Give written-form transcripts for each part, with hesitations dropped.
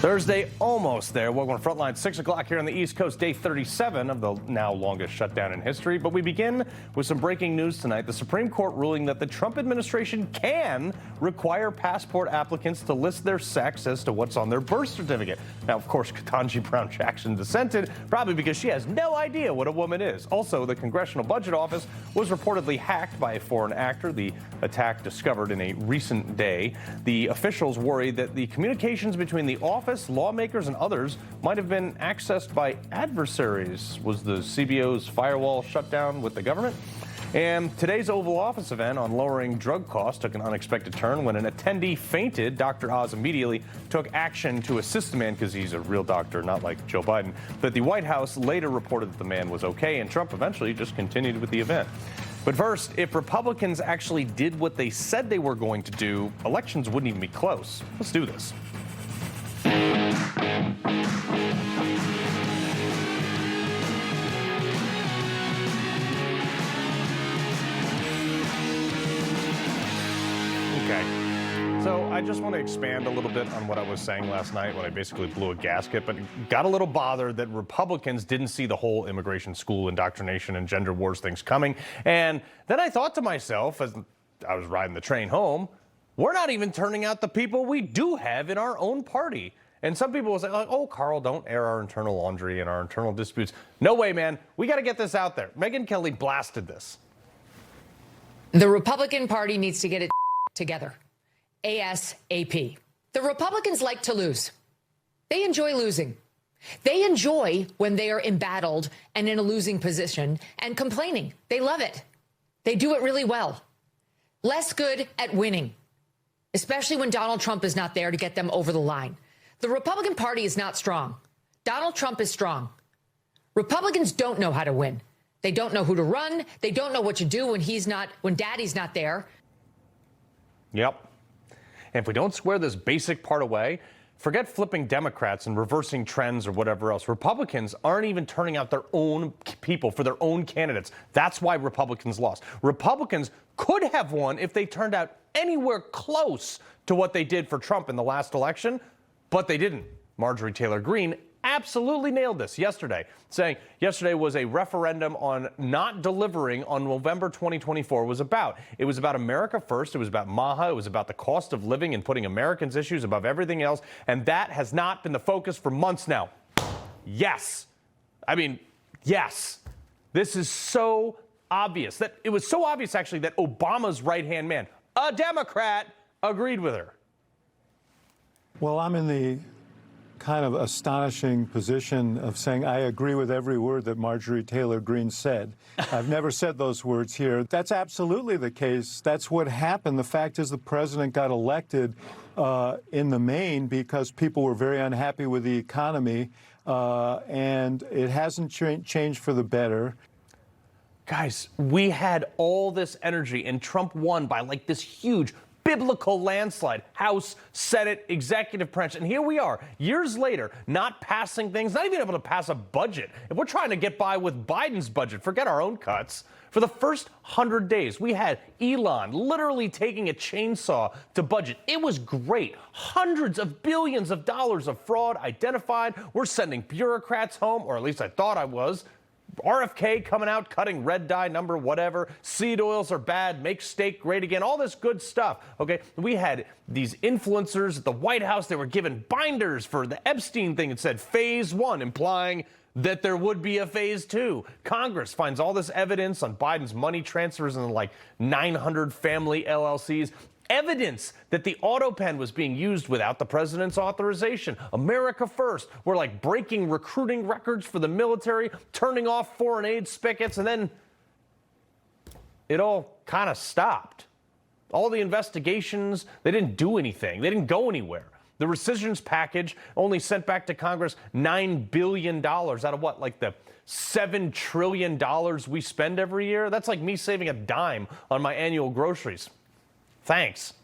Thursday, almost there. Welcome to Frontline, 6 o'clock here on the East Coast, day 37 of the now longest shutdown in history. But we begin with some breaking news tonight. The Supreme Court ruling that the Trump administration can require passport applicants to list their sex as to what's on their birth certificate. Now, of course, Ketanji Brown Jackson dissented, probably because she has no idea what a woman is. Also, the Congressional Budget Office was reportedly hacked by a foreign actor. The attack discovered in a recent day. The officials worried that the communications between the office, lawmakers, and others might have been accessed by adversaries. Was the CBO's firewall shut down with the government? And today's Oval Office event on lowering drug costs took an unexpected turn when an attendee fainted. Dr. Oz immediately took action to assist the man because he's a real doctor, not like Joe Biden. But the White House later reported that the man was okay, and Trump eventually just continued with the event. But first, if Republicans actually did what they said they were going to do, elections wouldn't even be close. Let's do this. Okay, so I just want to expand a little bit on what I was saying last night when I basically blew a gasket, but got a little bothered that Republicans didn't see the whole immigration, school indoctrination, and gender wars things coming. And then I thought to myself, as I was riding the train home, we're not even turning out the people we do have in our own party. And some people will say, like, oh, Carl, don't air our internal laundry and our internal disputes. No way, man. We got to get this out there. Megyn Kelly blasted this. The Republican Party needs to get it together. ASAP. The Republicans like to lose. They enjoy losing. They enjoy when they are embattled and in a losing position and complaining. They love it. They do it really well. Less good at winning, especially when Donald Trump is not there to get them over the line. The Republican Party is not strong. Donald Trump is strong. Republicans don't know how to win. They don't know who to run. They don't know what to do when Daddy's not there. Yep. And if we don't square this basic part away, forget flipping Democrats and reversing trends or whatever else. Republicans aren't even turning out their own people for their own candidates. That's why Republicans lost. Republicans could have won if they turned out anywhere close to what they did for Trump in the last election, but they didn't. Marjorie Taylor Greene absolutely nailed this yesterday, saying yesterday was a referendum on not delivering on November 2024 was about. It was about America first. It was about MAHA. It was about the cost of living and putting Americans' issues above everything else. And that has not been the focus for months now. Yes. I mean, yes. This is so obvious. That it was so obvious, actually, that Obama's right-hand man, a Democrat, agreed with her. Well, I'm in the kind of astonishing position of saying I agree with every word that Marjorie Taylor Greene said. I've never said those words here. That's absolutely the case. That's what happened. The fact is the president got elected in the main because people were very unhappy with the economy, and it hasn't changed for the better. Guys, we had all this energy, and Trump won by like this huge biblical landslide, House, Senate, executive branch. And here we are, years later, not passing things, not even able to pass a budget. If we're trying to get by with Biden's budget, forget our own cuts. For the first 100 days, we had Elon literally taking a chainsaw to budget. It was great. Hundreds of billions of dollars of fraud identified. We're sending bureaucrats home, or at least I thought I was. RFK coming out, cutting red dye number, whatever. Seed oils are bad, make steak great again, all this good stuff, okay? We had these influencers at the White House. They were given binders for the Epstein thing. It said phase 1, implying that there would be a phase 2. Congress finds all this evidence on Biden's money transfers and like 900 family LLCs. Evidence that the Autopen was being used without the president's authorization. America first. We're like breaking recruiting records for the military, turning off foreign aid spigots, and then it all kind of stopped. All the investigations, they didn't do anything. They didn't go anywhere. The rescissions package only sent back to Congress $9 billion out of what, like the $7 trillion we spend every year? That's like me saving a dime on my annual groceries. Thanks.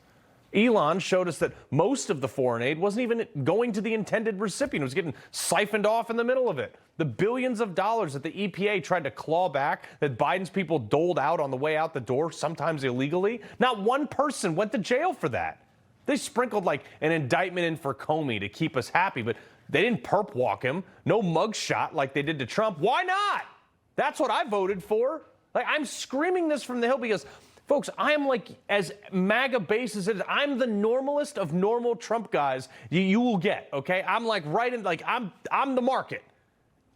Elon showed us that most of the foreign aid wasn't even going to the intended recipient. It was getting siphoned off in the middle of it. The billions of dollars that the EPA tried to claw back, that Biden's people doled out on the way out the door, sometimes illegally, not one person went to jail for that. They sprinkled like an indictment in for Comey to keep us happy, but they didn't perp walk him. No mugshot like they did to Trump. Why not? That's what I voted for. Like, I'm screaming this from the Hill because, folks, I am like as MAGA base as it is. I'm the normalest of normal Trump guys you will get, okay? I'm like right in, like, I'm the market.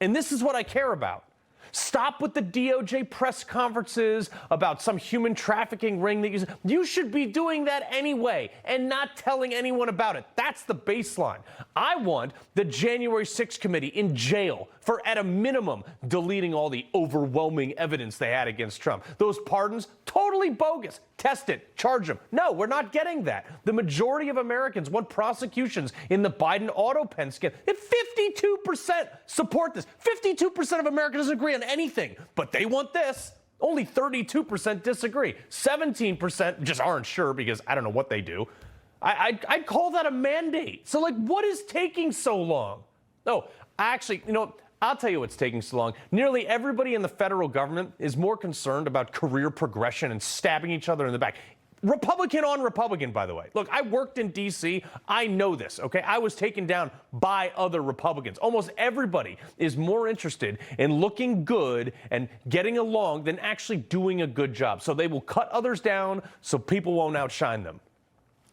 And this is what I care about. Stop with the DOJ press conferences about some human trafficking ring that you should be doing that anyway and not telling anyone about it. That's the baseline. I want the January 6th committee in jail for, at a minimum, deleting all the overwhelming evidence they had against Trump. Those pardons, totally bogus. Test it, charge them. No, we're not getting that. The majority of Americans want prosecutions in the Biden Autopen scandal. 52% support this. 52% of America doesn't agree on anything, but they want this. Only 32% disagree. 17% just aren't sure because I don't know what they do. I'd call that a mandate. So, like, what is taking so long? Oh, actually, I'll tell you what's taking so long. Nearly everybody in the federal government is more concerned about career progression and stabbing each other in the back. Republican on Republican, by the way. Look, I worked in D.C. I know this, okay? I was taken down by other Republicans. Almost everybody is more interested in looking good and getting along than actually doing a good job. So they will cut others down so people won't outshine them,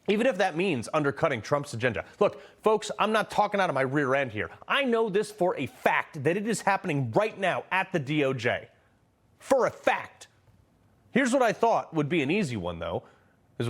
even if that means undercutting Trump's agenda. Look, folks, I'm not talking out of my rear end here. I know this for a fact that it is happening right now at the DOJ. For a fact. Here's what I thought would be an easy one, though, is,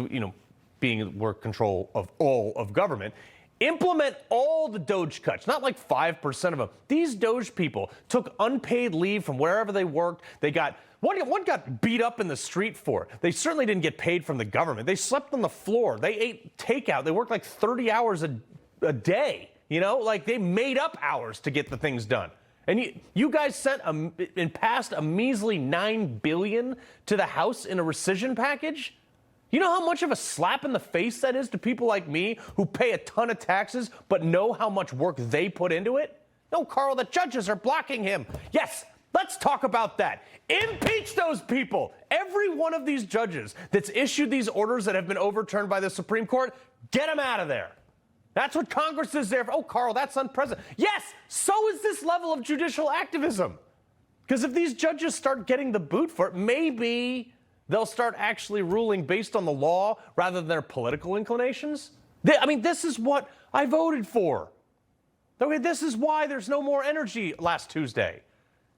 being we're control of all of government. Implement all the Doge cuts, not like 5% of them. These Doge people took unpaid leave from wherever they worked. They got one got beat up in the street for it. They certainly didn't get paid from the government. They slept on the floor. They ate takeout. They worked like 30 hours a day. Like they made up hours to get the things done. And you guys sent and passed a measly $9 billion to the House in a rescission package? You know how much of a slap in the face that is to people like me who pay a ton of taxes but know how much work they put into it? No, Carl, the judges are blocking him. Yes, let's talk about that. Impeach those people. Every one of these judges that's issued these orders that have been overturned by the Supreme Court, get them out of there. That's what Congress is there for. Oh, Carl, that's unprecedented. Yes, so is this level of judicial activism. Because if these judges start getting the boot for it, maybe they'll start actually ruling based on the law rather than their political inclinations. This is what I voted for. Okay, this is why there's no more energy last Tuesday.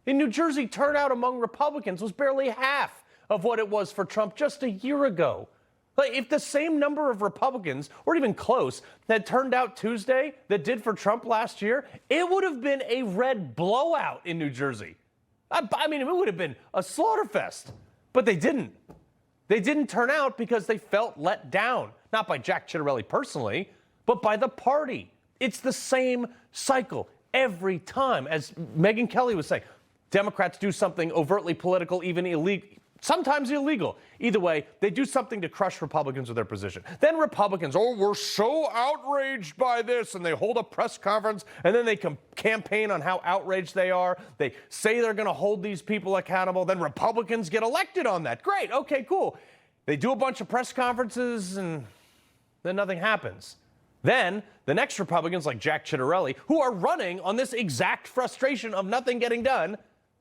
In New Jersey, turnout among Republicans was barely half of what it was for Trump just a year ago. Like, if the same number of Republicans, or even close, that turned out Tuesday that did for Trump last year, it would have been a red blowout in New Jersey. It would have been a slaughterfest. But they didn't. They didn't turn out because they felt let down. Not by Jack Ciattarelli personally, but by the party. It's the same cycle every time. As Megyn Kelly was saying, Democrats do something overtly political, even illegal, sometimes illegal. Either way, they do something to crush Republicans with their position. Then Republicans, we're so outraged by this, and they hold a press conference, and then they campaign on how outraged they are. They say they're going to hold these people accountable. Then Republicans get elected on that. Great, okay, cool. They do a bunch of press conferences, and then nothing happens. Then the next Republicans, like Jack Ciattarelli, who are running on this exact frustration of nothing getting done,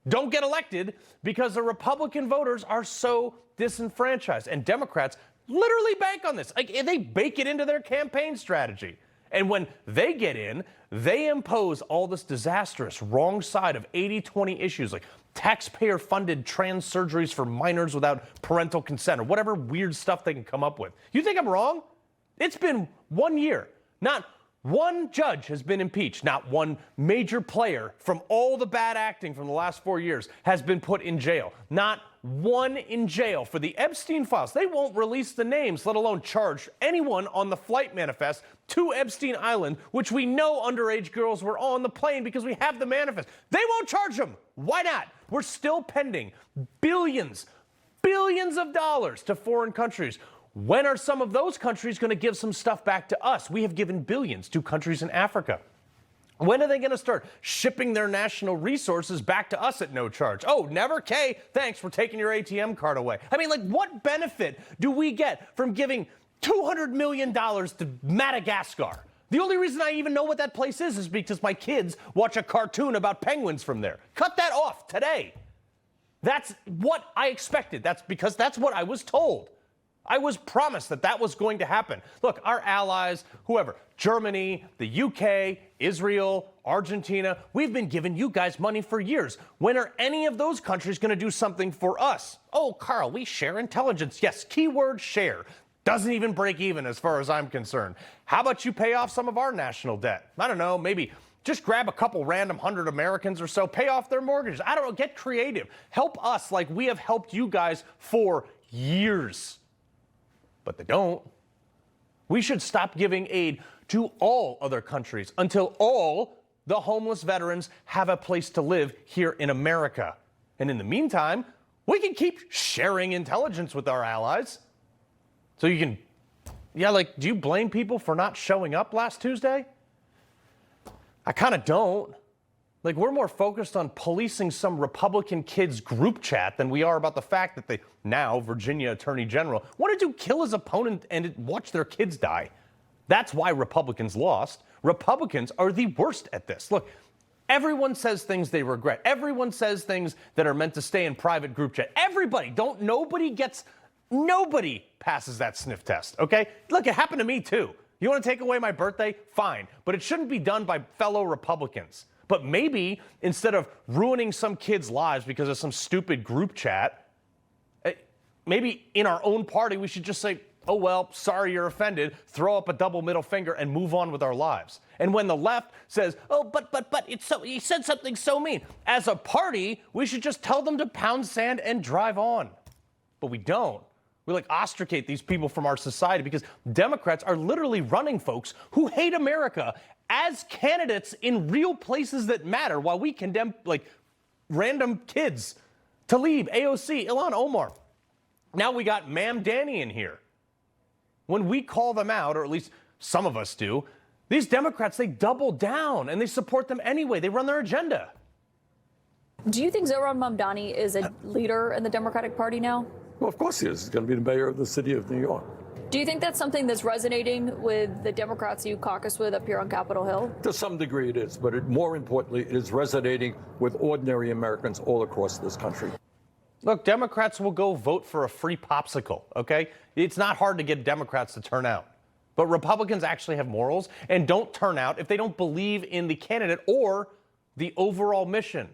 don't get elected because the Republican voters are so disenfranchised. And Democrats literally bank on this. Like, they bake it into their campaign strategy. And when they get in, they impose all this disastrous wrong side of 80-20 issues like taxpayer-funded trans surgeries for minors without parental consent or whatever weird stuff they can come up with. You think I'm wrong? It's been 1 year. Not one judge has been impeached. Not one major player from all the bad acting from the last 4 years has been put in jail. Not one in jail for the Epstein files. They won't release the names, let alone charge anyone on the flight manifest to Epstein Island, which we know underage girls were on the plane because we have the manifest. They won't charge them. Why not? We're still pending billions of dollars to foreign countries. When are some of those countries going to give some stuff back to us? We have given billions to countries in Africa. When are they going to start shipping their national resources back to us at no charge? Oh, never? Kay, thanks for taking your ATM card away. What benefit do we get from giving $200 million to Madagascar. The only reason I even know what that place is because my kids watch a cartoon about penguins from there. Cut that off today. That's what I expected. That's because that's what I was told. I was promised that that was going to happen. Look, our allies, whoever, Germany, the UK, Israel, Argentina, we've been giving you guys money for years. When are any of those countries going to do something for us? Oh, Carl, we share intelligence. Yes, keyword share. Doesn't even break even as far as I'm concerned. How about you pay off some of our national debt? I don't know, maybe just grab a couple random 100 Americans or so, pay off their mortgages. I don't know, get creative. Help us like we have helped you guys for years. But they don't. We should stop giving aid to all other countries until all the homeless veterans have a place to live here in America. And in the meantime, we can keep sharing intelligence with our allies. So you can, do you blame people for not showing up last Tuesday? I kind of don't. We're more focused on policing some Republican kids group chat than we are about the fact that the now Virginia Attorney General wanted to kill his opponent and watch their kids die. That's why Republicans lost. Republicans are the worst at this. Look, everyone says things they regret. Everyone says things that are meant to stay in private group chat. Nobody passes that sniff test, okay? Look, it happened to me too. You want to take away my birthday? Fine. But it shouldn't be done by fellow Republicans. But maybe instead of ruining some kids' lives because of some stupid group chat, maybe in our own party we should just say, oh, well, sorry you're offended, throw up a double middle finger and move on with our lives. And when the left says, oh, but it's so, he said something so mean, as a party, we should just tell them to pound sand and drive on. But we don't. We ostracate these people from our society because Democrats are literally running folks who hate America as candidates in real places that matter while we condemn random kids. Tlaib, AOC, Ilhan Omar. Now we got Ma'am Danny in here. When we call them out, or at least some of us do, these Democrats, they double down and they support them anyway. They run their agenda. Do you think Zohran Mamdani is a leader in the Democratic Party now? Well, of course he is. He's going to be the mayor of the city of New York. Do you think that's something that's resonating with the Democrats you caucus with up here on Capitol Hill? To some degree it is, but more importantly, it is resonating with ordinary Americans all across this country. Look, Democrats will go vote for a free popsicle, okay? It's not hard to get Democrats to turn out. But Republicans actually have morals and don't turn out if they don't believe in the candidate or the overall mission.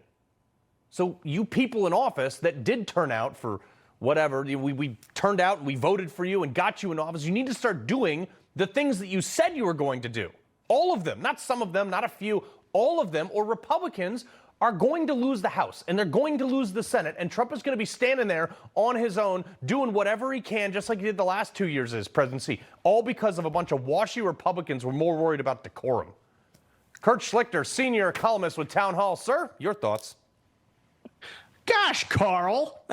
So you people in office that did turn out for whatever, we turned out and we voted for you and got you in office, you need to start doing the things that you said you were going to do. All of them, not some of them, not a few, all of them, or Republicans are going to lose the House and they're going to lose the Senate, and Trump is going to be standing there on his own doing whatever he can, just like he did the last 2 years of his presidency, all because of a bunch of washy Republicans who were more worried about decorum. Kurt Schlicter, senior columnist with Town Hall. Sir, your thoughts? Gosh, Carl,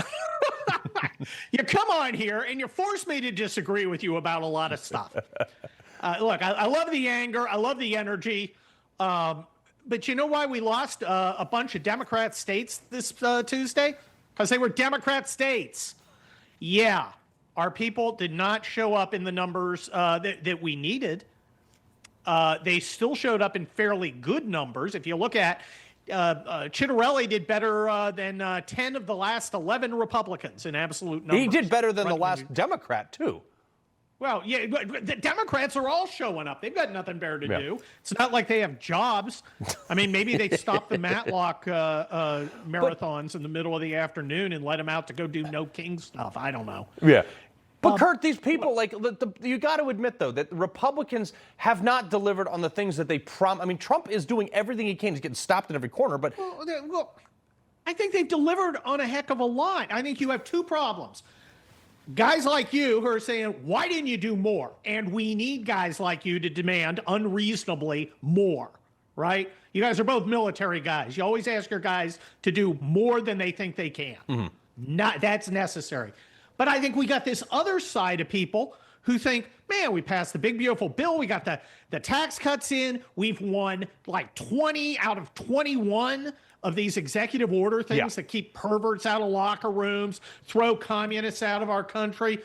you come on here and you force me to disagree with you about a lot of stuff. Look, I love the anger. I love the energy. But you know why we lost a bunch of Democrat states this Tuesday? Because they were Democrat states. Yeah, our people did not show up in the numbers that we needed. They still showed up in fairly good numbers. If you look at Chitterelli did better than 10 of the last 11 Republicans in absolute numbers. He did better than the last Democrat, too. Well, yeah, the Democrats are all showing up. They've got nothing better to do. It's not like they have jobs. I mean, maybe they stop the Matlock marathons in the middle of the afternoon and let them out to go do no king stuff. I don't know. Yeah. But Kurt, these people, you got to admit, though, that Republicans have not delivered on the things that they promised. I mean, Trump is doing everything he can. He's getting stopped in every corner, but... Well, I think they've delivered on a heck of a lot. I think you have two problems. Guys like you who are saying, why didn't you do more? And we need guys like you to demand unreasonably more, right? You guys are both military guys. You always ask your guys to do more than they think they can. Mm-hmm. That's necessary. But I think we got this other side of people who think, man, we passed the big, beautiful bill. We got the tax cuts in. We've won like 20 out of 21 of these executive order things that keep perverts out of locker rooms, throw communists out of our country.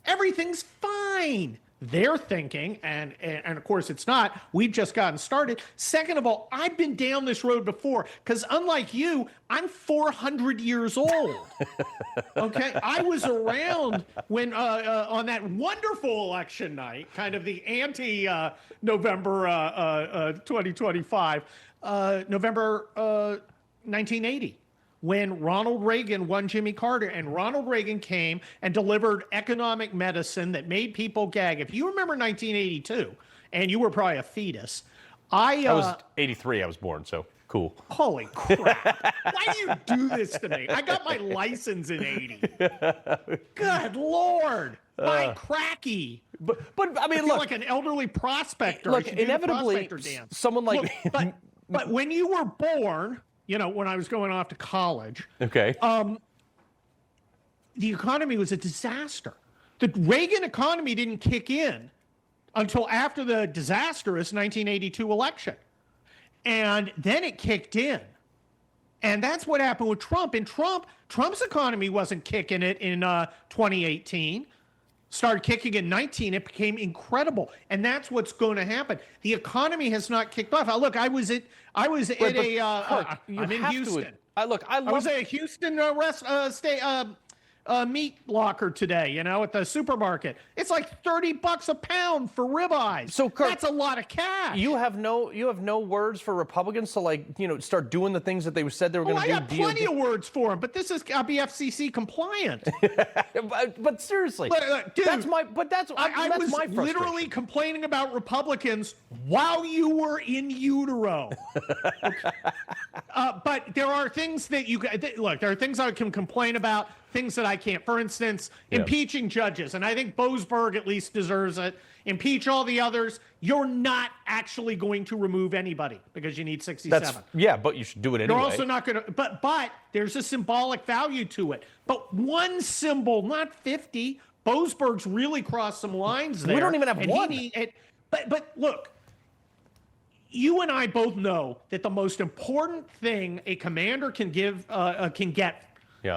Everything's fine. they're thinking, and of course it's not, we've just gotten started. Second of all, I've been down this road before, because unlike you, I'm 400 years old. Okay, I was around when on that wonderful election night, kind of the anti-November 2025, November 1980. When Ronald Reagan won Jimmy Carter, and Ronald Reagan came and delivered economic medicine that made people gag. If you remember 1982, and you were probably a fetus, I was 83, I was born, so cool. Holy crap. Why do you do this to me? I got my license in 80. Good Lord. My cracky. But I mean, I feel look. like an elderly prospector. Look, inevitably, someone like me. But when you were born, you know, when I was going off to college, okay, the economy was a disaster. The Reagan economy didn't kick in until after the disastrous 1982 election. And then it kicked in. And that's what happened with Trump. And Trump's economy wasn't kicking it in 2018. Started kicking in 19, it became incredible, and that's what's going to happen. The economy has not kicked off. Look, I'm in Houston. I was at a Houston meat locker today, you know, at the supermarket. It's like $30 a pound for ribeyes. So, Kurt, that's a lot of cash. You have no words for Republicans to, like, you know, start doing the things that they said they were going to do. I got plenty of words for them, but this is I'll be FCC compliant. but seriously, dude, that's my frustration. Literally complaining about Republicans while you were in utero. But there are things that look. There are things I can complain about. Things that I can't. For instance, impeaching judges. And I think Boasberg at least deserves it. Impeach all the others. You're not actually going to remove anybody because you need 67. But you should do it anyway. You're also not going to. But there's a symbolic value to it. But one symbol, not 50. Boasberg's really crossed some lines there. We don't even have one. But look. You and I both know that the most important thing a commander can get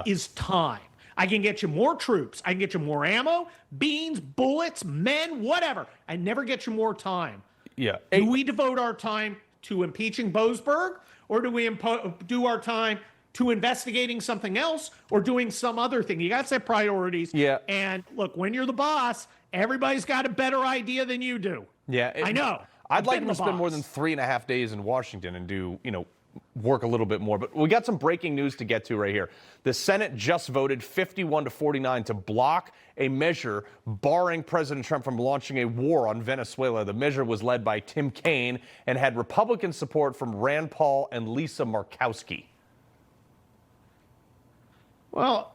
is time. I can get you more troops. I can get you more ammo, beans, bullets, men, whatever. I never get you more time. Yeah. Do we devote our time to impeaching Boasberg, or do we do our time to investigating something else or doing some other thing? You got to set priorities. Yeah. And look, when you're the boss, everybody's got a better idea than you do. Yeah. I know. I'd like to spend more than 3.5 days in Washington and do, you know, work a little bit more. But we got some breaking news to get to right here. The Senate just voted 51-49 to block a measure barring President Trump from launching a war on Venezuela. The measure was led by Tim Kaine and had Republican support from Rand Paul and Lisa Murkowski. Well,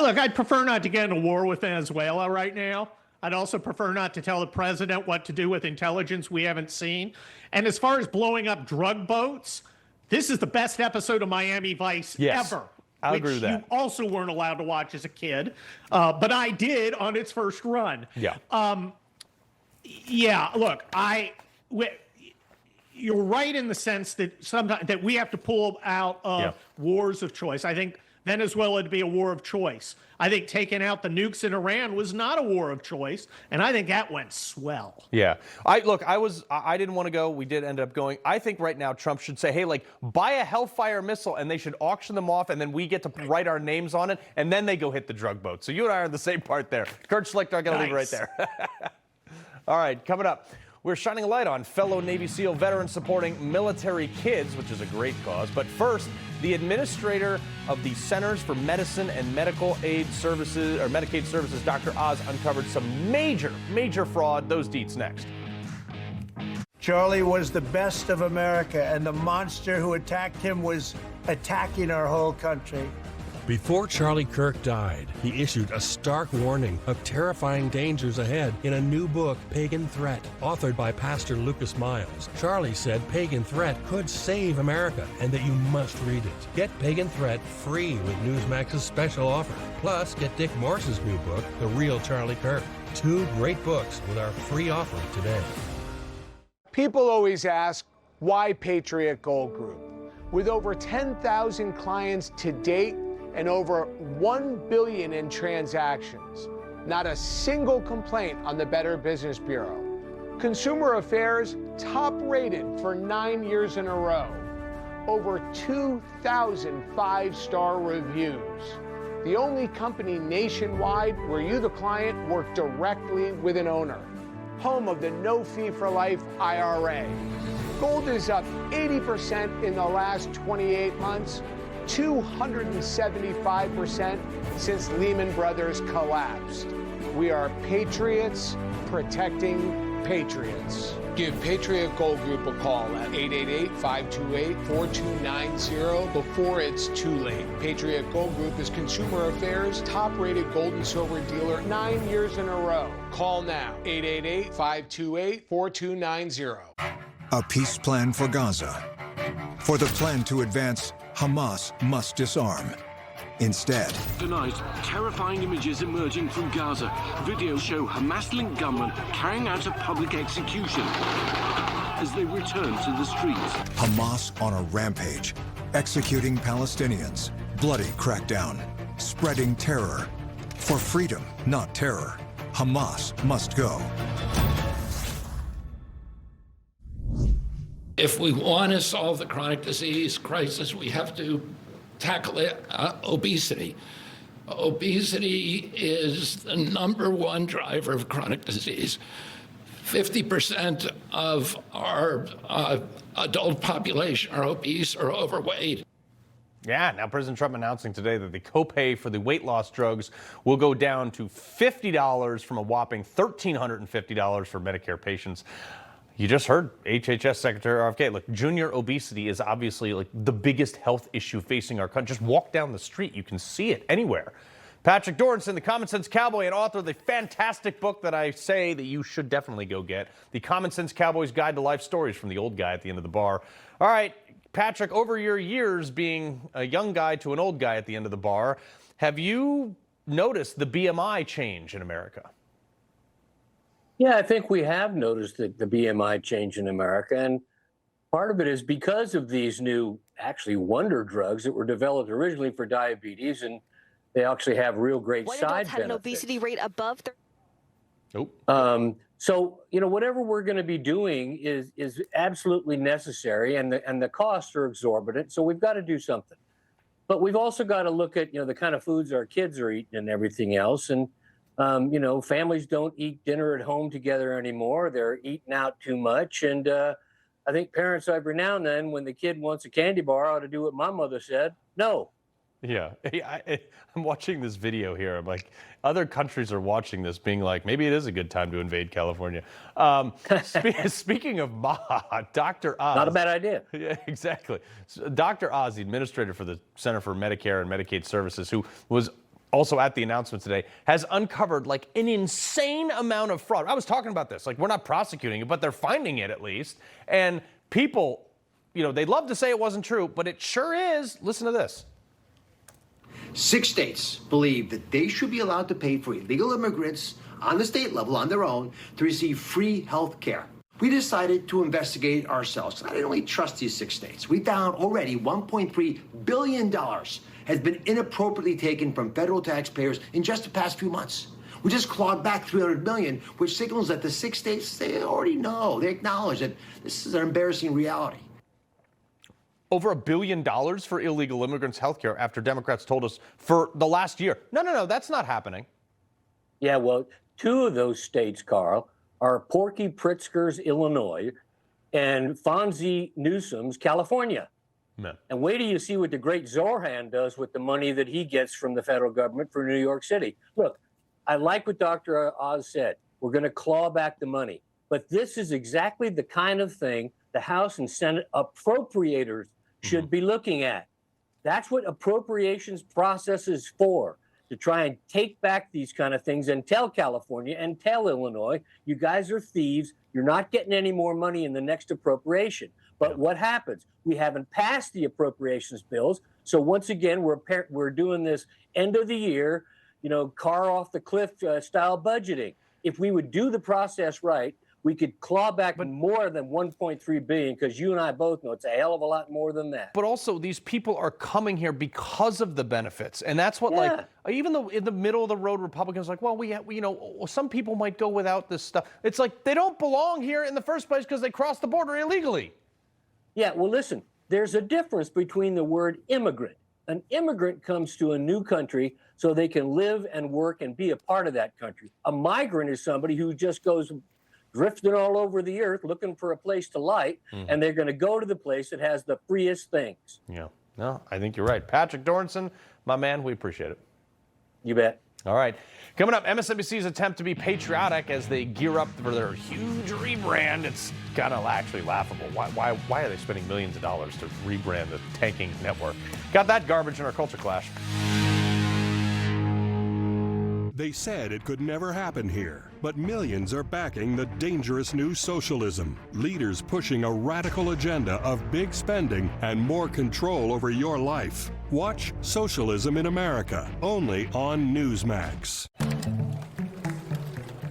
look, I'd prefer not to get in a war with Venezuela right now. I'd also prefer not to tell the president what to do with intelligence we haven't seen. And as far as blowing up drug boats, this is the best episode of Miami Vice ever. I'll agree with that. You also weren't allowed to watch as a kid, but I did on its first run. Yeah. Look, you're right in the sense that sometimes that we have to pull out of wars of choice. I think Venezuela to be a war of choice. I think taking out the nukes in Iran was not a war of choice, and I think that went swell. Yeah. I didn't want to go. We did end up going. I think right now Trump should say, hey, like, buy a Hellfire missile, and they should auction them off, and then we get to write our names on it, and then they go hit the drug boat. So you and I are in the same part there. Kurt Schlicter, I got to leave it right there. All right, coming up. We're shining a light on fellow Navy SEAL veterans supporting military kids, which is a great cause. But first, the administrator of the Centers for Medicine and Medical Aid Services, or Medicaid Services, Dr. Oz, uncovered some major fraud. Those deets next. Charlie was the best of America, and the monster who attacked him was attacking our whole country. Before Charlie Kirk died, he issued a stark warning of terrifying dangers ahead in a new book, Pagan Threat, authored by Pastor Lucas Miles. Charlie said Pagan Threat could save America and that you must read it. Get Pagan Threat free with Newsmax's special offer. Plus, get Dick Morse's new book, The Real Charlie Kirk. 2 great books with our free offer today. People always ask, why Patriot Gold Group? With over 10,000 clients to date, and over $1 billion in transactions. Not a single complaint on the Better Business Bureau. Consumer Affairs top rated for 9 years in a row. Over 2,000 5-star reviews. The only company nationwide where you, the client, work directly with an owner. Home of the no fee for life IRA. Gold is up 80% in the last 28 months, 275% since Lehman Brothers collapsed. We are patriots protecting patriots. Give Patriot Gold Group a call at 888-528-4290 before it's too late. Patriot Gold Group is Consumer Affairs' top-rated gold and silver dealer 9 years in a row. Call now, 888-528-4290. A peace plan for Gaza. For the plan to advance, Hamas must disarm. Instead, Tonight, terrifying images emerging from Gaza. Videos show Hamas-linked gunmen carrying out a public execution as they return to the streets. Hamas on a rampage, executing Palestinians, bloody crackdown, spreading terror. For freedom, not terror, Hamas must go. If we want to solve the chronic disease crisis, we have to tackle obesity. Obesity is the #1 driver of chronic disease. 50% of our adult population are obese or overweight. Yeah, now President Trump announcing today that the copay for the weight loss drugs will go down to $50 from a whopping $1,350 for Medicare patients. You just heard HHS Secretary RFK. Look, junior obesity is obviously like the biggest health issue facing our country. Just walk down the street. You can see it anywhere. Patrick Dorinson, the Common Sense Cowboy and author of the fantastic book that I say that you should definitely go get, The Common Sense Cowboy's Guide to Life Stories from the Old Guy at the End of the Bar. All right, Patrick, over your years being a young guy to an old guy at the end of the bar, have you noticed the BMI change in America? Yeah, I think we have noticed the BMI change in America. And part of it is because of these new, actually, wonder drugs that were developed originally for diabetes, and they actually have real great White side adults had benefits. an obesity rate above. So, you know, whatever we're going to be doing is absolutely necessary, and the costs are exorbitant. So we've got to do something. But we've also got to look at, you know, the kind of foods our kids are eating and everything else. And you know, families don't eat dinner at home together anymore. They're eating out too much. And I think parents every now and then, when the kid wants a candy bar, ought to do what my mother said, no. Yeah, I'm watching this video here. I'm like, other countries are watching this being like, maybe it is a good time to invade California. Speaking of MAHA, Dr. Oz. Not a bad idea. Yeah, exactly. So Dr. Oz, the administrator for the Center for Medicare and Medicaid Services, who was also at the announcement today, has uncovered like an insane amount of fraud. I was talking about this, like we're not prosecuting it, but they're finding it at least. And people, you know, they'd love to say it wasn't true, but it sure is. Listen to this. 6 states believe that they should be allowed to pay for illegal immigrants on the state level on their own to receive free health care. We decided to investigate ourselves. I didn't really trust these 6 states. We found already $1.3 billion has been inappropriately taken from federal taxpayers in just the past few months. We just clawed back $300 million, which signals that the 6 states, they already know, they acknowledge that this is an embarrassing reality. Over $1 billion for illegal immigrants' health care after Democrats told us for the last year. No, that's not happening. Yeah, well, 2 of those states, Carl, are Porky Pritzker's Illinois and Fonzie Newsom's California. Man. And wait till you see what the great Zorhan does with the money that he gets from the federal government for New York City. Look, I like what Dr. Oz said. We're going to claw back the money. But this is exactly the kind of thing the House and Senate appropriators should be looking at. That's what appropriations process is for, to try and take back these kind of things and tell California and tell Illinois, you guys are thieves. You're not getting any more money in the next appropriation. But what happens? We haven't passed the appropriations bills. So once again, we're doing this end of the year, you know, car off the cliff style budgeting. If we would do the process right, we could claw back more than 1.3 billion, because you and I both know it's a hell of a lot more than that. But also, these people are coming here because of the benefits, and that's what, like, even though in the middle of the road, Republicans are like, well, you know, some people might go without this stuff. It's like they don't belong here in the first place because they crossed the border illegally. Yeah, well, listen, there's a difference between the word immigrant. An immigrant comes to a new country so they can live and work and be a part of that country. A migrant is somebody who just goes drifting all over the earth looking for a place to light, and they're going to go to the place that has the freest things. Yeah, no, I think you're right. Patrick Dorinson, my man, we appreciate it. You bet. All right. Coming up, MSNBC's attempt to be patriotic as they gear up for their huge rebrand. It's kind of actually laughable. Why are they spending millions of dollars to rebrand the tanking network? Got that garbage in our culture clash. They said it could never happen here, but millions are backing the dangerous new socialism. Leaders pushing a radical agenda of big spending and more control over your life. Watch Socialism in America, only on Newsmax.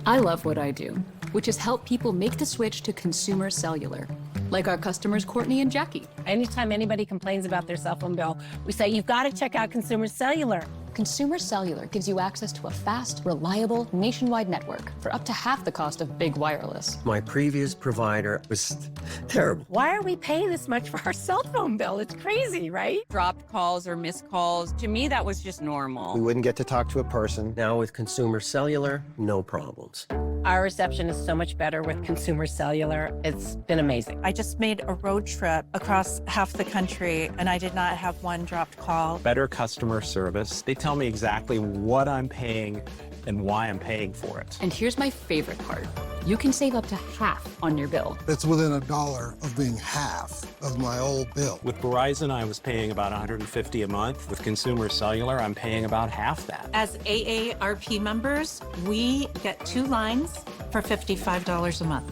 I love what I do, which is help people make the switch to consumer cellular. Like our customers, Courtney and Jackie. Anytime anybody complains about their cell phone bill, we say, you've got to check out Consumer Cellular. Consumer Cellular gives you access to a fast, reliable, nationwide network for up to half the cost of big wireless. My previous provider was terrible. Why are we paying this much for our cell phone bill? It's crazy, right? Dropped calls or missed calls. To me, that was just normal. We wouldn't get to talk to a person. Now with Consumer Cellular, no problems. Our reception is so much better with Consumer Cellular. It's been amazing. I just made a road trip across half the country, and I did not have one dropped call. Better customer service. They tell me exactly what I'm paying and why I'm paying for it. And here's my favorite part. You can save up to half on your bill. It's within $1 of being half of my old bill. With Verizon, I was paying about $150 a month. With Consumer Cellular, I'm paying about half that. As AARP members, we get 2 lines for $55 a month.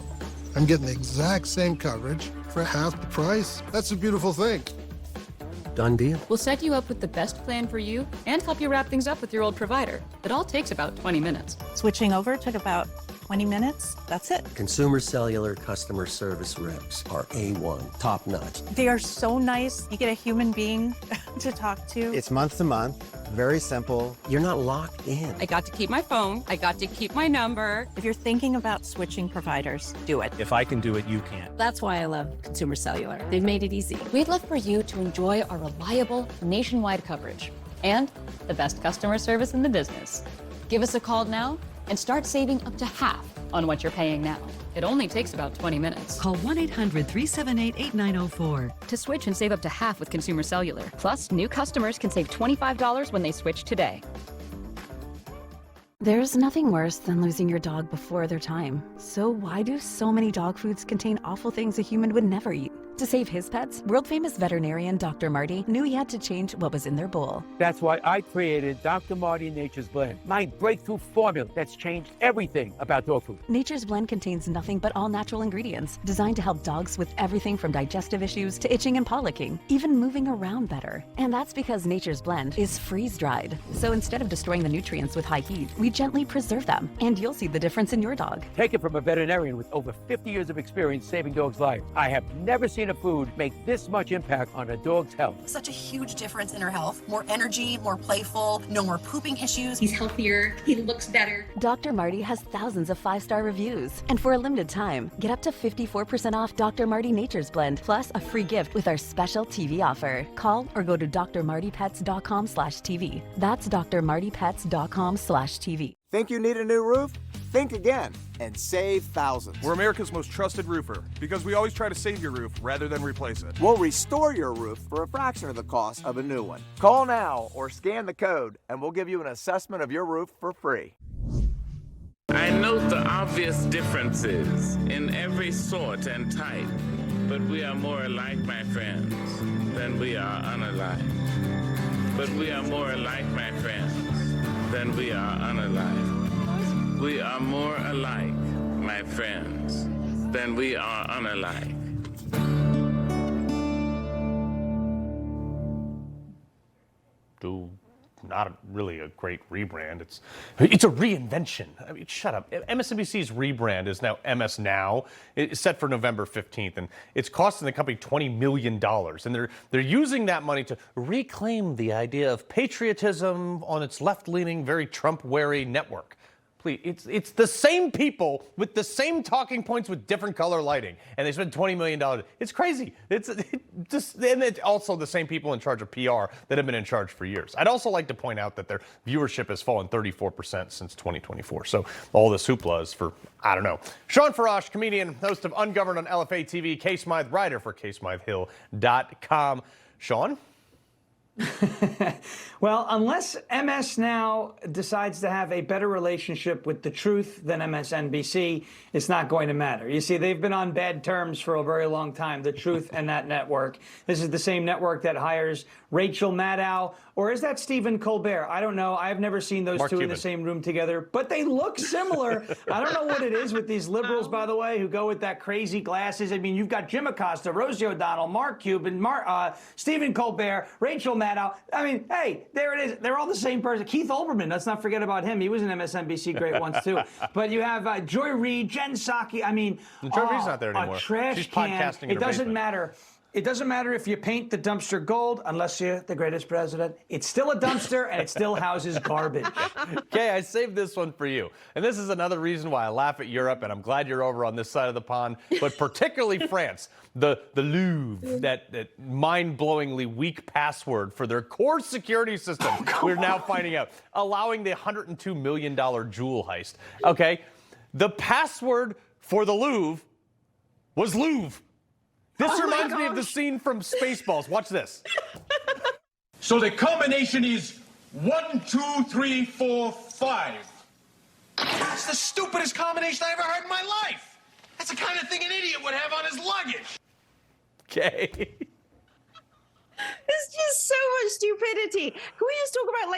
I'm getting the exact same coverage for half the price. That's a beautiful thing. Done deal. We'll set you up with the best plan for you and help you wrap things up with your old provider. It all takes about 20 minutes. Switching over took about 20 minutes. That's it. Consumer Cellular customer service reps are A1, top notch. They are so nice. You get a human being to talk to. It's month to month, very simple. You're not locked in. I got to keep my phone. I got to keep my number. If you're thinking about switching providers, do it. If I can do it, you can. That's why I love Consumer Cellular. They've made it easy. We'd love for you to enjoy our reliable nationwide coverage and the best customer service in the business. Give us a call now and start saving up to half on what you're paying now. It only takes about 20 minutes. Call 1-800-378-8904 to switch and save up to half with Consumer Cellular. Plus, new customers can save $25 when they switch today. There's nothing worse than losing your dog before their time. So why do so many dog foods contain awful things a human would never eat? To save his pets, world-famous veterinarian Dr. Marty knew he had to change what was in their bowl. That's why I created Dr. Marty Nature's Blend, my breakthrough formula that's changed everything about dog food. Nature's Blend contains nothing but all-natural ingredients, designed to help dogs with everything from digestive issues to itching and paw licking, even moving around better. And that's because Nature's Blend is freeze-dried. So instead of destroying the nutrients with high heat, we gently preserve them, and you'll see the difference in your dog. Take it from a veterinarian with over 50 years of experience saving dogs' lives. I have never seen a food make this much impact on a dog's health. Such a huge difference in her health. More energy, more playful, no more pooping issues. He's healthier, he looks better. Dr. Marty has thousands of 5-star reviews. And for a limited time, get up to 54% off Dr. Marty Nature's Blend, plus a free gift with our special TV offer. Call or go to drmartypets.com/TV. That's drmartypets.com/TV. Think you need a new roof? Think again and save thousands. We're America's most trusted roofer because we always try to save your roof rather than replace it. We'll restore your roof for a fraction of the cost of a new one. Call now or scan the code and we'll give you an assessment of your roof for free. I note the obvious differences in every sort and type, but we are more alike, my friends, than we are unalike. But we are more alike, my friends, than we are unalike. We are more alike, my friends, than we are unalike. Do, not really a great rebrand. It's a reinvention. I mean, shut up. MSNBC's rebrand is now MS Now. It's set for November 15th, and it's costing the company $20 million. And they're using that money to reclaim the idea of patriotism on its left-leaning, very Trump-wary network. Please, it's the same people with the same talking points with different color lighting, and they spend $20 million. It's crazy. And it's also the same people in charge of PR that have been in charge for years. I'd also like to point out that their viewership has fallen 34% since 2024. So all this hoopla is for, I don't know. Shawn Farash, comedian, host of Ungoverned on LFA TV, K. Smythe, writer for KSmytheHill.com. Shawn? Well, unless MS Now decides to have a better relationship with the truth than MSNBC, it's not going to matter. You see, they've been on bad terms for a very long time, the truth and that network. This is the same network that hires Rachel Maddow, or is that Stephen Colbert? I don't know. I've never seen those two in the same room together, but they look similar. I don't know what it is with these liberals, by the way, who go with that crazy glasses. I mean, you've got Jim Acosta, Rosie O'Donnell, Mark Cuban, Stephen Colbert, Rachel Maddow. I mean, hey, there it is. They're all the same person. Keith Olbermann, let's not forget about him. He was an MSNBC great once, too. But you have Joy Reid, Jen Psaki. I mean, Joy Reid's not there anymore. A trash She's can. podcasting in It her doesn't basement. matter. It doesn't matter if you paint the dumpster gold unless you're the greatest president. It's still a dumpster, and it still houses garbage. Okay, I saved this one for you. And this is another reason why I laugh at Europe, and I'm glad you're over on this side of the pond, but particularly France. The Louvre, that mind-blowingly weak password for their core security system, we're now finding out, allowing the $102 million jewel heist. Okay, the password for the Louvre was Louvre. This reminds me of the scene from Spaceballs. Watch this. So the combination is 1, 2, 3, 4, 5. That's the stupidest combination I ever heard in my life. That's the kind of thing an idiot would have on his luggage. Okay. It's just so much stupidity. Can we just talk about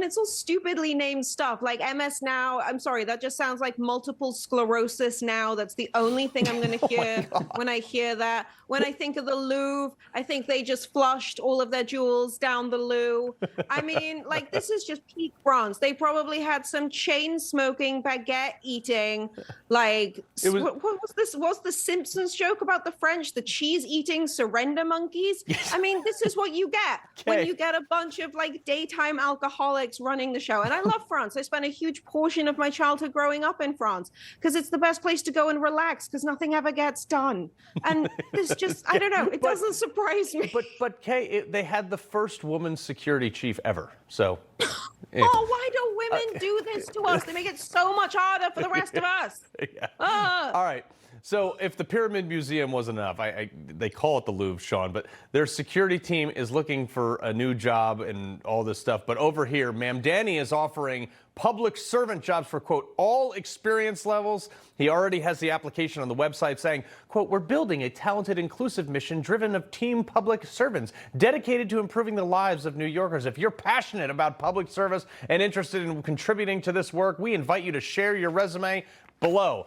it's all stupidly named stuff like MS Now? I'm sorry, that just sounds like multiple sclerosis now. That's the only thing I'm going to hear when I hear that. When I think of the Louvre, I think they just flushed all of their jewels down the loo. I mean, this is just peak France. They probably had some chain smoking, baguette eating, what was this? What's the Simpsons joke about the French? The cheese eating surrender monkeys? I mean, this is what you get when you get a bunch of daytime alcoholics running the show. And I love France. I spent a huge portion of my childhood growing up in France because it's the best place to go and relax because nothing ever gets done. And this just, I don't know, it doesn't surprise me. But Kay, they had the first woman security chief ever. So. Oh, why don't women do this to us? They make it so much harder for the rest of us. Yeah. All right. So if the Pyramid Museum wasn't enough, they call it the Louvre, Shawn, but their security team is looking for a new job and all this stuff. But over here, Mamdani is offering public servant jobs for, quote, all experience levels. He already has the application on the website saying, quote, we're building a talented, inclusive mission driven of team public servants dedicated to improving the lives of New Yorkers. If you're passionate about public service and interested in contributing to this work, we invite you to share your resume below.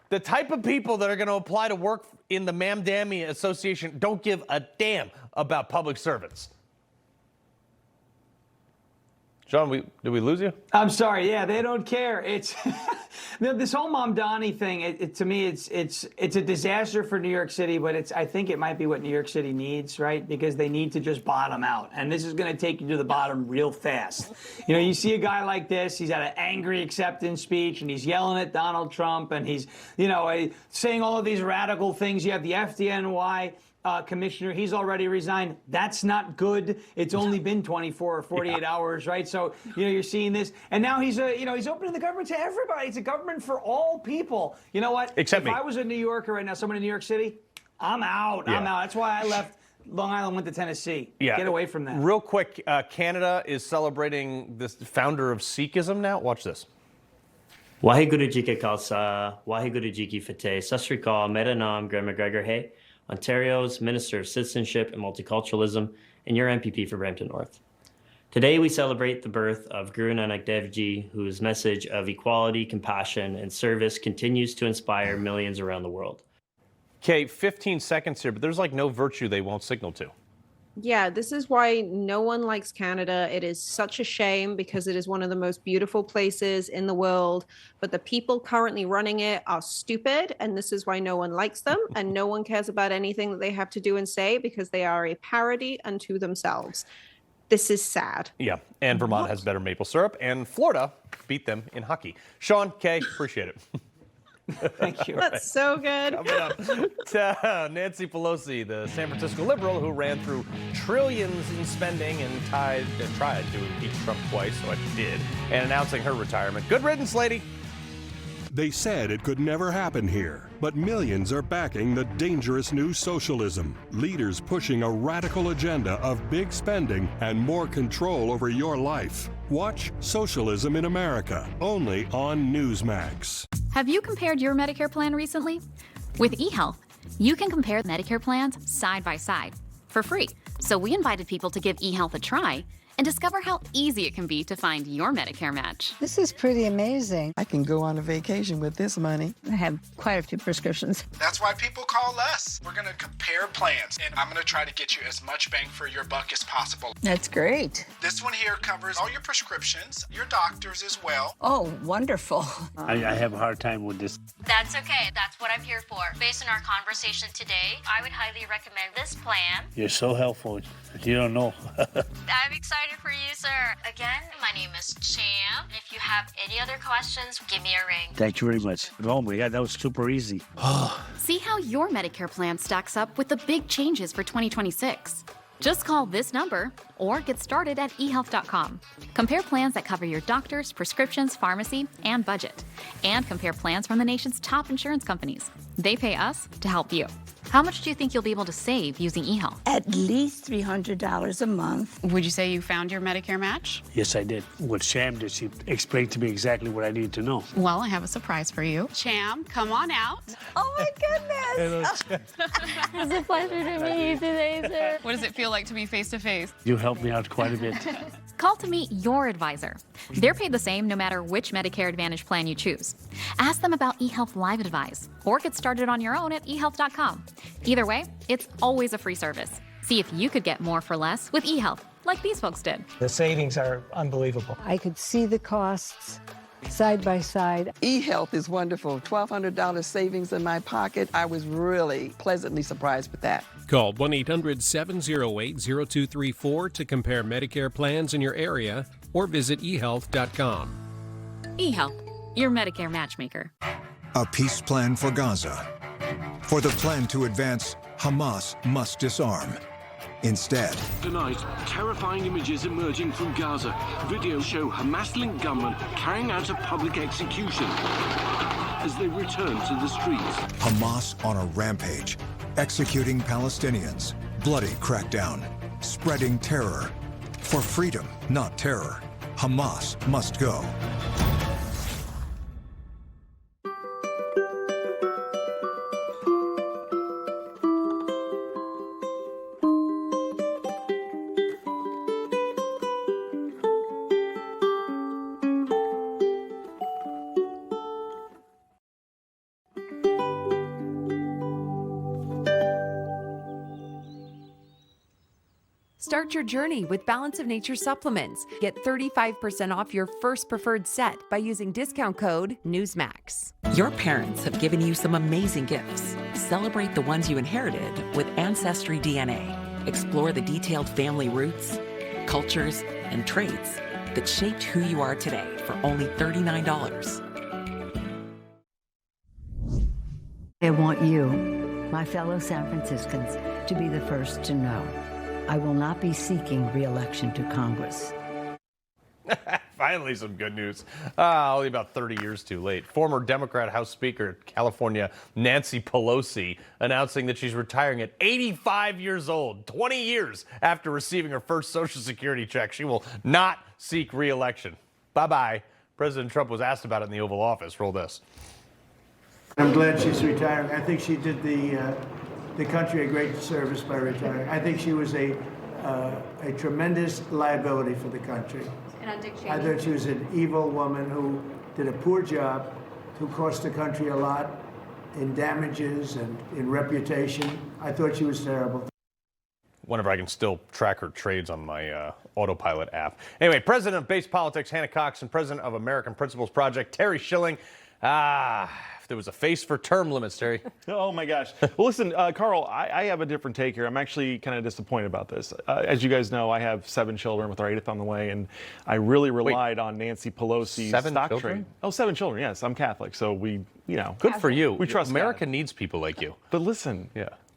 The type of people that are going to apply to work in the Mamdani Association don't give a damn about public servants. Shawn, did we lose you? I'm sorry. Yeah, they don't care. It's this whole Mamdani thing. To me, it's a disaster for New York City, but I think it might be what New York City needs, right? Because they need to just bottom out, and this is going to take you to the bottom real fast. You know, you see a guy like this. He's at an angry acceptance speech, and he's yelling at Donald Trump, and he's saying all of these radical things. You have the FDNY. Commissioner, he's already resigned. That's not good. It's only been 24 or 48 hours, right? So, you're seeing this. And now he's opening the government to everybody. It's a government for all people. You know what? Except me. If I was a New Yorker right now, someone in New York City, I'm out. Yeah. I'm out. That's why I left Long Island, went to Tennessee. Yeah. Get away from that. Real quick, Canada is celebrating this founder of Sikhism now. Watch this. Waheguru Ji Ka Khalsa, Waheguru Ji Ki Fateh. Sat Sri Akal, Mera Naam Graham McGregor Hay, Ontario's Minister of Citizenship and Multiculturalism, and your MPP for Brampton North. Today, we celebrate the birth of Guru Nanak Dev Ji, whose message of equality, compassion, and service continues to inspire millions around the world. Okay, 15 seconds here, but there's no virtue they won't signal to. Yeah, this is why no one likes Canada. It is such a shame because it is one of the most beautiful places in the world, but the people currently running it are stupid, and this is why no one likes them, and no one cares about anything that they have to do and say because they are a parody unto themselves. This is sad. Yeah, and Vermont has better maple syrup, and Florida beat them in hockey. Sean, Kay, appreciate it. Thank you. That's so good. Coming up, to Nancy Pelosi, the San Francisco liberal who ran through trillions in spending and tried to impeach Trump twice, so it did, and announcing her retirement. Good riddance, lady. They said it could never happen here, but millions are backing the dangerous new socialism. Leaders pushing a radical agenda of big spending and more control over your life. Watch Socialism in America, only on Newsmax. Have you compared your Medicare plan recently? With eHealth, you can compare Medicare plans side by side for free. So we invited people to give eHealth a try and discover how easy it can be to find your Medicare match. This is pretty amazing. I can go on a vacation with this money. I have quite a few prescriptions. That's why people call us. We're going to compare plans, and I'm going to try to get you as much bang for your buck as possible. That's great. This one here covers all your prescriptions, your doctors as well. Oh, wonderful. I have a hard time with this. That's okay. That's what I'm here for. Based on our conversation today, I would highly recommend this plan. You're so helpful. You don't know. I'm excited for you, sir. Again, my name is Cham. If you have any other questions, give me a ring. Thank you very much. Oh my God, that was super easy. See how your Medicare plan stacks up with the big changes for 2026. Just call this number or get started at ehealth.com. Compare plans that cover your doctors, prescriptions, pharmacy, and budget. And compare plans from the nation's top insurance companies. They pay us to help you. How much do you think you'll be able to save using eHealth? At least $300 a month. Would you say you found your Medicare match? Yes, I did. What Sham did, she explained to me exactly what I needed to know. Well, I have a surprise for you. Cham, come on out. Oh my goodness. It's a pleasure to meet you today, sir. What does it feel like to be face to face? You helped me out quite a bit. Call to meet your advisor. They're paid the same no matter which Medicare Advantage plan you choose. Ask them about eHealth Live Advise or get started on your own at eHealth.com. Either way, it's always a free service. See if you could get more for less with eHealth, like these folks did. The savings are unbelievable. I could see the costs side by side. eHealth is wonderful. $1,200 savings in my pocket. I was really pleasantly surprised with that. Call 1-800-708-0234 to compare Medicare plans in your area or visit eHealth.com. eHealth, your Medicare matchmaker. A peace plan for Gaza. For the plan to advance, Hamas must disarm. Instead, tonight, terrifying images emerging from Gaza. Videos show Hamas-linked gunmen carrying out a public execution as they return to the streets. Hamas on a rampage, executing Palestinians, bloody crackdown, spreading terror. For freedom, not terror, Hamas must go. Start your journey with Balance of Nature supplements. Get 35% off your first preferred set by using discount code Newsmax. Your parents have given you some amazing gifts. Celebrate the ones you inherited with Ancestry DNA. Explore the detailed family roots, cultures, and traits that shaped who you are today for only $39. I want you, my fellow San Franciscans, to be the first to know. I will not be seeking re-election to Congress. Finally, some good news. Only about 30 years too late. Former Democrat House Speaker of California, Nancy Pelosi, announcing that she's retiring at 85 years old, 20 years after receiving her first Social Security check. She will not seek re-election. Bye-bye. President Trump was asked about it in the Oval Office. Roll this. I'm glad she's retiring. I think she did the country a great service by retiring. I think she was a tremendous liability for the country. I thought she was an evil woman who did a poor job, who cost the country a lot in damages and in reputation. I thought she was terrible. wonder if I can still track her trades on my Autopilot app. Anyway, president of Base Politics, Hannah Cox, and president of American Principles Project, Terry Schilling. If there was a face for term limits, Terry. Oh, my gosh. Well, listen, Carl, I have a different take here. I'm actually kind of disappointed about this. As you guys know, I have 7 children with our 8th on the way, and I really relied on Nancy Pelosi's 7 stock children? trade. Oh, 7 children, yes. I'm Catholic, so we, Good for you. We trust America God. needs people like you. But listen,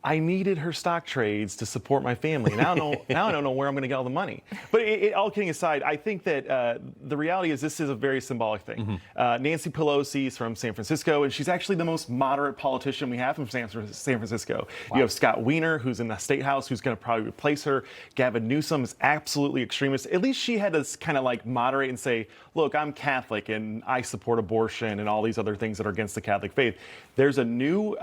I needed her stock trades to support my family. Now I don't know where I'm going to get all the money. But all kidding aside, I think that the reality is this is a very symbolic thing. Nancy Pelosi is from San Francisco, and she's actually the most moderate politician we have from San Francisco. Wow. You have Scott Wiener, who's in the State House, who's going to probably replace her. Gavin Newsom is absolutely extremist. At least she had to kind of like moderate and say, look, I'm Catholic, and I support abortion and all these other things that are against the Catholic faith. There's a new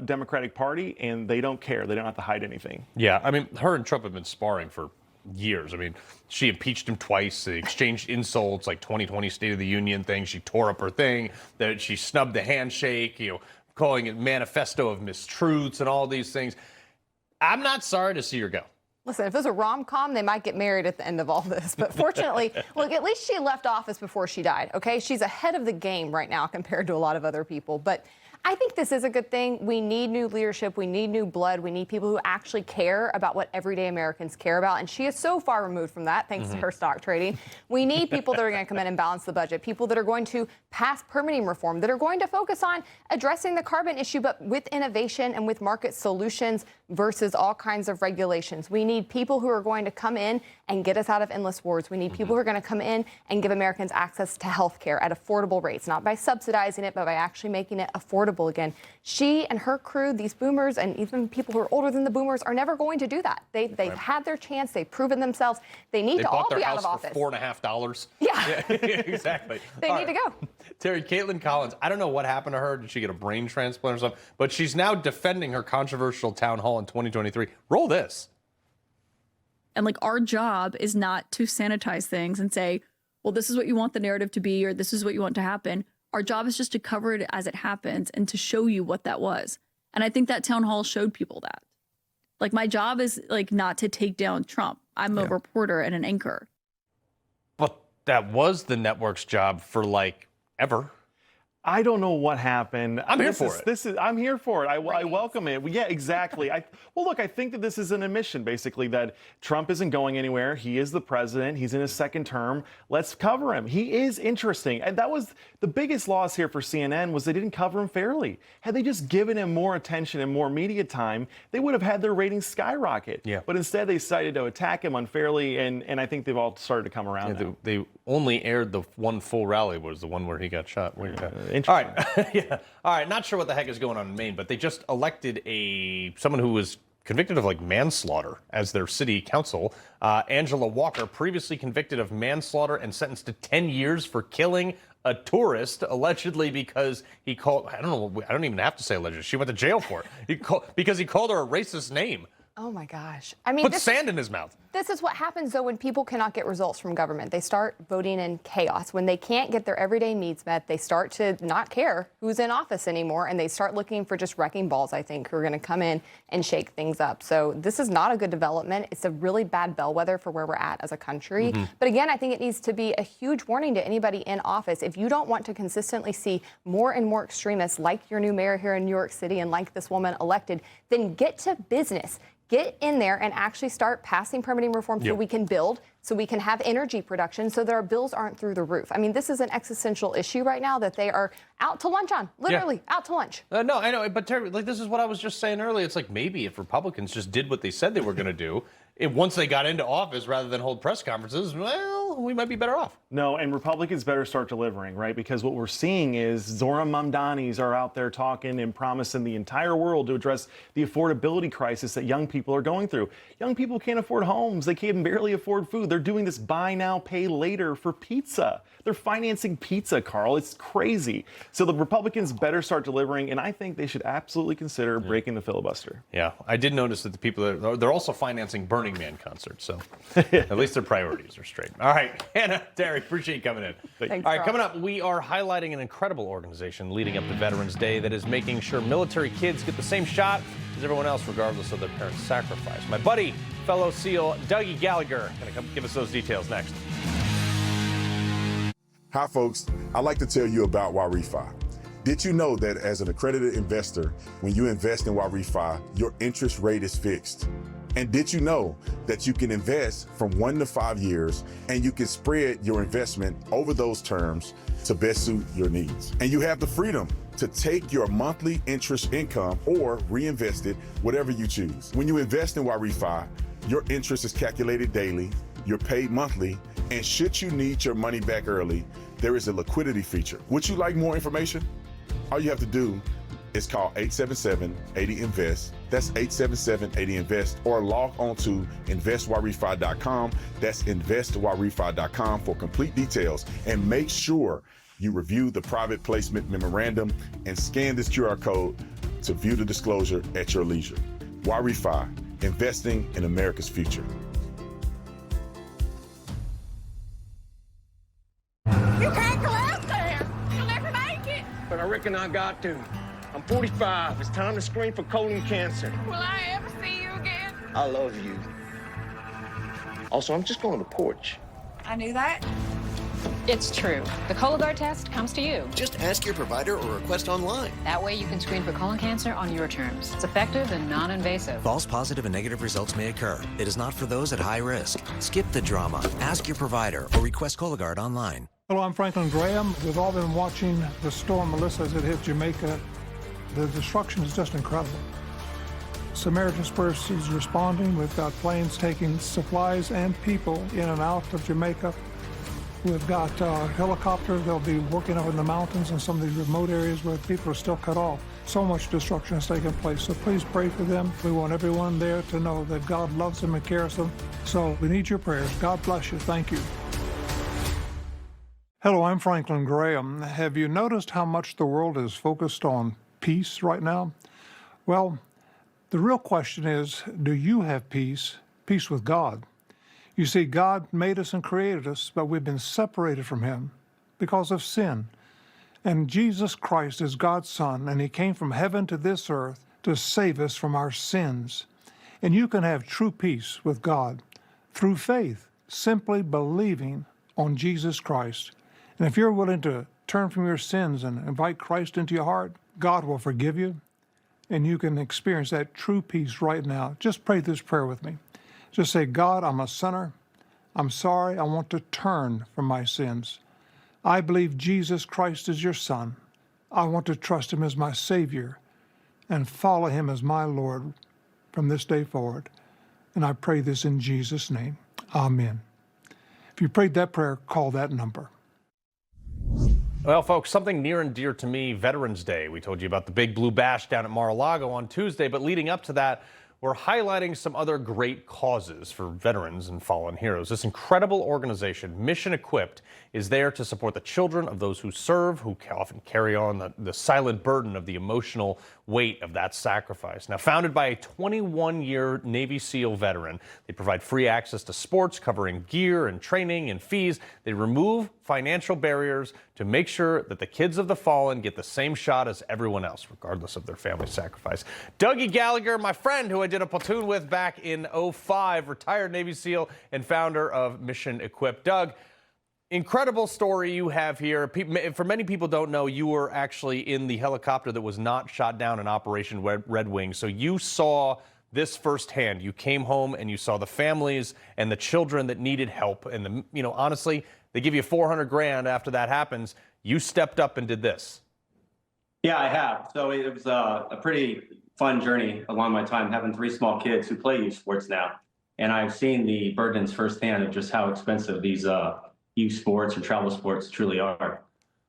Democratic Party, and they don't care. They don't have to hide anything. Yeah, I mean, her and Trump have been sparring for years. I mean, she impeached him twice. They exchanged insults, like 2020 State of the Union thing. She tore up her thing. That she snubbed the handshake, calling it manifesto of mistruths and all these things. I'm not sorry to see her go. Listen, if there's a rom-com, they might get married at the end of all this. But fortunately, look, at least she left office before she died, okay? She's ahead of the game right now compared to a lot of other people. But I think this is a good thing. We need new leadership. We need new blood. We need people who actually care about what everyday Americans care about. And she is so far removed from that, thanks to her stock trading. We need people that are going to come in and balance the budget, people that are going to pass permitting reform, that are going to focus on addressing the carbon issue, but with innovation and with market solutions versus all kinds of regulations. We need people who are going to come in and get us out of endless wars. We need people who are going to come in and give Americans access to health care at affordable rates, not by subsidizing it, but by actually making it affordable again. She and her crew, these boomers, and even people who are older than the boomers, are never going to do that. They've had their chance. They've proven themselves. They need to all be out of office. For $4.50. Yeah. Exactly. They need to go. Terry, Caitlin Collins, I don't know what happened to her. Did she get a brain transplant or something? But she's now defending her controversial town hall in 2023. Roll this. And our job is not to sanitize things and say, well, this is what you want the narrative to be, or this is what you want to happen. Our job is just to cover it as it happens and to show you what that was. And I think that town hall showed people that. My job is not to take down Trump. I'm a reporter and an anchor. But that was the network's job for ever. I don't know what happened. I'm here for it. I'm here for it. I welcome it. Yeah, exactly. Look, I think that this is an admission, basically, that Trump isn't going anywhere. He is the president. He's in his second term. Let's cover him. He is interesting. And that was the biggest loss here for CNN, was they didn't cover him fairly. Had they just given him more attention and more media time, they would have had their ratings skyrocket. Yeah. But instead, they decided to attack him unfairly, and I think they've all started to come around now. They only aired the one full rally, was the one where he got shot. All right. Yeah. All right. Not sure what the heck is going on in Maine, but they just elected someone who was convicted of manslaughter as their city council. Angela Walker, previously convicted of manslaughter and sentenced to 10 years for killing a tourist, allegedly because he called, I don't even have to say allegedly. She went to jail for it. Because he called her a racist name. Oh my gosh. I mean, put sand in his mouth. This is what happens, though, when people cannot get results from government. They start voting in chaos. When they can't get their everyday needs met, they start to not care who's in office anymore, and they start looking for just wrecking balls, I think, who are going to come in and shake things up. So this is not a good development. It's a really bad bellwether for where we're at as a country. But again, I think it needs to be a huge warning to anybody in office. If you don't want to consistently see more and more extremists like your new mayor here in New York City and like this woman elected, then get to business. Get in there and actually start passing permitting reform so we can build, so we can have energy production, so that our bills aren't through the roof. I mean, this is an existential issue right now that they are out to lunch on, literally out to lunch. No, I know, but Terry, this is what I was just saying earlier. It's maybe if Republicans just did what they said they were going to do, once they got into office, rather than hold press conferences, well, we might be better off. No, and Republicans better start delivering, right? Because what we're seeing is Zora Mamdanis are out there talking and promising the entire world to address the affordability crisis that young people are going through. Young people can't afford homes. They can barely afford food. They're doing this buy now, pay later for pizza. They're financing pizza, Carl. It's crazy. So the Republicans better start delivering, and I think they should absolutely consider breaking the filibuster. Yeah, I did notice that the people, they're also financing Burning Man concerts, so at least their priorities are straight. All right. right, Hannah, Terry, appreciate you coming in. Thanks, All right, Carl. coming up, we are highlighting an incredible organization leading up to Veterans Day that is making sure military kids get the same shot as everyone else, regardless of their parents' sacrifice. My buddy, fellow SEAL, Dougie Gallaher, going to come give us those details next. Hi, folks. I'd like to tell you about YRefi. Did you know that as an accredited investor, when you invest in YRefi, your interest rate is fixed? And did you know that you can invest from 1 to 5 years and you can spread your investment over those terms to best suit your needs? And you have the freedom to take your monthly interest income or reinvest it, whatever you choose. When you invest in YRefi, your interest is calculated daily, you're paid monthly, and should you need your money back early, there is a liquidity feature. Would you like more information? All you have to do is call 877-80-INVEST. That's 877-80-INVEST, or log on to investyrrefi.com. That's investyrrefi.com for complete details. And make sure you review the private placement memorandum and scan this QR code to view the disclosure at your leisure. YRefi, investing in America's future. You can't go out there. You'll never make it. But I reckon I got to. I'm 45. It's time to screen for colon cancer. Will I ever see you again? I love you. Also, I'm just going to the porch. I knew that. It's true. The Cologuard test comes to you. Just ask your provider or request online. That way you can screen for colon cancer on your terms. It's effective and non-invasive. False positive and negative results may occur. It is not for those at high risk. Skip the drama. Ask your provider or request Cologuard online. Hello, I'm Franklin Graham. We've all been watching the storm Melissa as it hit Jamaica. The destruction is just incredible. Samaritan's Purse is responding. We've got planes taking supplies and people in and out of Jamaica. We've got helicopters. They'll be working up in the mountains and some of these remote areas where people are still cut off. So much destruction has taken place. So please pray for them. We want everyone there to know that God loves them and cares for them. So we need your prayers. God bless you. Thank you. Hello, I'm Franklin Graham. Have you noticed how much the world is focused on peace right now? Well, the real question is, do you have peace? Peace with God. You see, God made us and created us, but we've been separated from Him because of sin. And Jesus Christ is God's Son, and He came from heaven to this earth to save us from our sins. And you can have true peace with God through faith, simply believing on Jesus Christ. And if you're willing to turn from your sins and invite Christ into your heart, God will forgive you, and you can experience that true peace right now. Just pray this prayer with me. Just say, God, I'm a sinner. I'm sorry. I want to turn from my sins. I believe Jesus Christ is your Son. I want to trust Him as my Savior and follow Him as my Lord from this day forward. And I pray this in Jesus' name. Amen. If you prayed that prayer, call that number. Well, folks, something near and dear to me, Veterans Day. We told you about the Big Blue Bash down at Mar-a-Lago on Tuesday, but leading up to that, we're highlighting some other great causes for veterans and fallen heroes. This incredible organization, Mission Equipped, is there to support the children of those who serve, who often carry on the silent burden of the emotional weight of that sacrifice. Now, founded by a 21-year Navy SEAL veteran, they provide free access to sports, covering gear and training and fees. They remove financial barriers to make sure that the kids of the fallen get the same shot as everyone else, regardless of their family sacrifice. Dougie Gallaher, my friend who I did a platoon with back in 2005, retired Navy SEAL and founder of Mission Equipped. Doug, incredible story you have here. For many people don't know, you were actually in the helicopter that was not shot down in Operation Red Wing. So you saw this firsthand. You came home and you saw the families and the children that needed help. And honestly, they give you $400,000 after that happens. You stepped up and did this. Yeah, I have. So it was a pretty fun journey along my time, having 3 small kids who play youth sports now. And I've seen the burdens firsthand of just how expensive these youth sports and travel sports truly are.